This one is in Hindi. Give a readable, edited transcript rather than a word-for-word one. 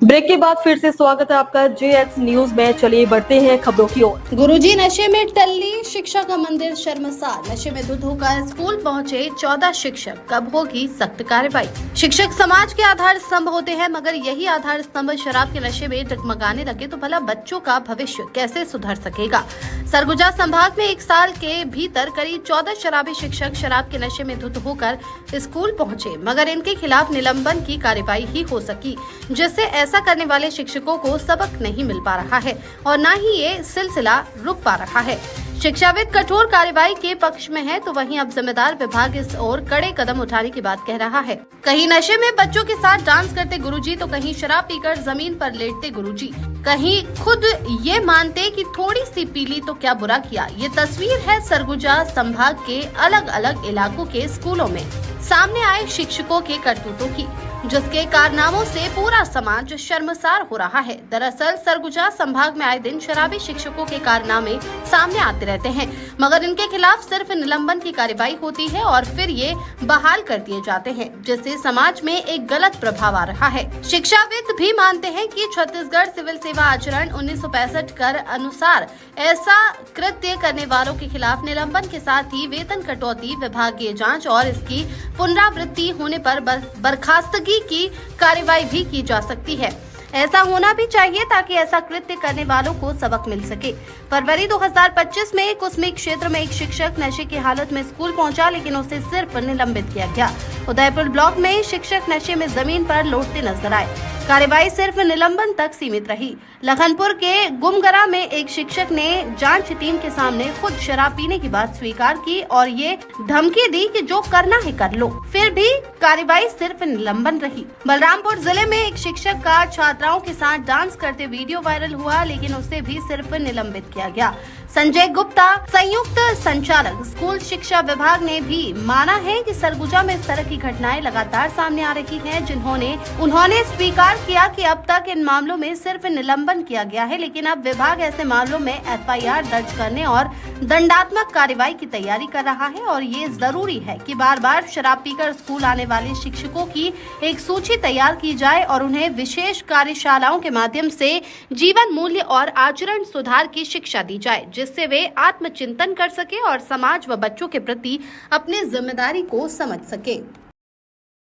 ब्रेक के बाद फिर से स्वागत है आपका जेएक्स न्यूज में। चलिए बढ़ते हैं खबरों की ओर। गुरुजी नशे में टल्ली, शिक्षा का मंदिर शर्मसार। नशे में धुत होकर स्कूल पहुंचे 14 शिक्षक, कब होगी सख्त कार्रवाई। शिक्षक समाज के आधार स्तंभ होते हैं, मगर यही आधार स्तंभ शराब के नशे में डगमगाने लगे तो भला बच्चों का भविष्य कैसे सुधर सकेगा। सरगुजा संभाग में एक साल के भीतर करीब 14 शराबी शिक्षक शराब के नशे में धुत होकर स्कूल पहुंचे, मगर इनके खिलाफ निलंबन की कार्रवाई ही हो सकी, जिससे ऐसा करने वाले शिक्षकों को सबक नहीं मिल पा रहा है और न ही ये सिलसिला रुक पा रहा है। शिक्षाविद कठोर कार्रवाई के पक्ष में है, तो वहीं अब जिम्मेदार विभाग इस ओर कड़े कदम उठाने की बात कह रहा है। कहीं नशे में बच्चों के साथ डांस करते गुरुजी, तो कहीं शराब पीकर जमीन पर लेटते गुरुजी, कहीं खुद ये मानते कि थोड़ी सी पीली तो क्या बुरा किया। ये तस्वीर है सरगुजा संभाग के अलग अलग इलाकों के स्कूलों में सामने आए शिक्षकों के करतूतों की, जिसके कारनामों से पूरा समाज शर्मसार हो रहा है। दरअसल सरगुजा संभाग में आए दिन शराबी शिक्षकों के कारनामे सामने आते रहते हैं, मगर इनके खिलाफ सिर्फ निलंबन की कार्रवाई होती है और फिर ये बहाल कर दिए जाते हैं, जिससे समाज में एक गलत प्रभाव आ रहा है। शिक्षाविद भी मानते हैं कि छत्तीसगढ़ सिविल सेवा आचरण 1965 कर अनुसार ऐसा कृत्य करने वालों के खिलाफ निलंबन के साथ ही वेतन कटौती, विभागीय जाँच और इसकी पुनरावृत्ति होने पर बर्खास्तगी की कार्रवाई भी की जा सकती है। ऐसा होना भी चाहिए ताकि ऐसा कृत्य करने वालों को सबक मिल सके। फरवरी 2025 में कुसमी क्षेत्र में एक शिक्षक नशे की हालत में स्कूल पहुंचा, लेकिन उसे सिर्फ निलंबित किया गया। उदयपुर ब्लॉक में शिक्षक नशे में जमीन पर लौटते नजर आए, कार्रवाई सिर्फ निलंबन तक सीमित रही। लखनपुर के गुमगरा में एक शिक्षक ने जांच टीम के सामने खुद शराब पीने की बात स्वीकार की और ये धमकी दी कि जो करना है कर लो, फिर भी कार्रवाई सिर्फ निलंबन रही। बलरामपुर जिले में एक शिक्षक का छात्राओं के साथ डांस करते वीडियो वायरल हुआ, लेकिन उसे भी सिर्फ निलंबित किया गया। संजय गुप्ता, संयुक्त संचालक स्कूल शिक्षा विभाग ने भी माना है कि सरगुजा में इस तरह की घटनाएं लगातार सामने आ रही हैं, उन्होंने स्वीकार किया कि अब तक इन मामलों में सिर्फ निलंबन किया गया है, लेकिन अब विभाग ऐसे मामलों में एफआईआर दर्ज करने और दंडात्मक कार्रवाई की तैयारी कर रहा है। और ये जरूरी है कि बार बार शराब पीकर स्कूल आने वाले शिक्षकों की एक सूची तैयार की जाए और उन्हें विशेष कार्यशालाओं के माध्यम से जीवन मूल्य और आचरण सुधार की शिक्षा दी जाए, जिससे वे आत्मचिंतन कर सके और समाज व बच्चों के प्रति अपनी जिम्मेदारी को समझ सके।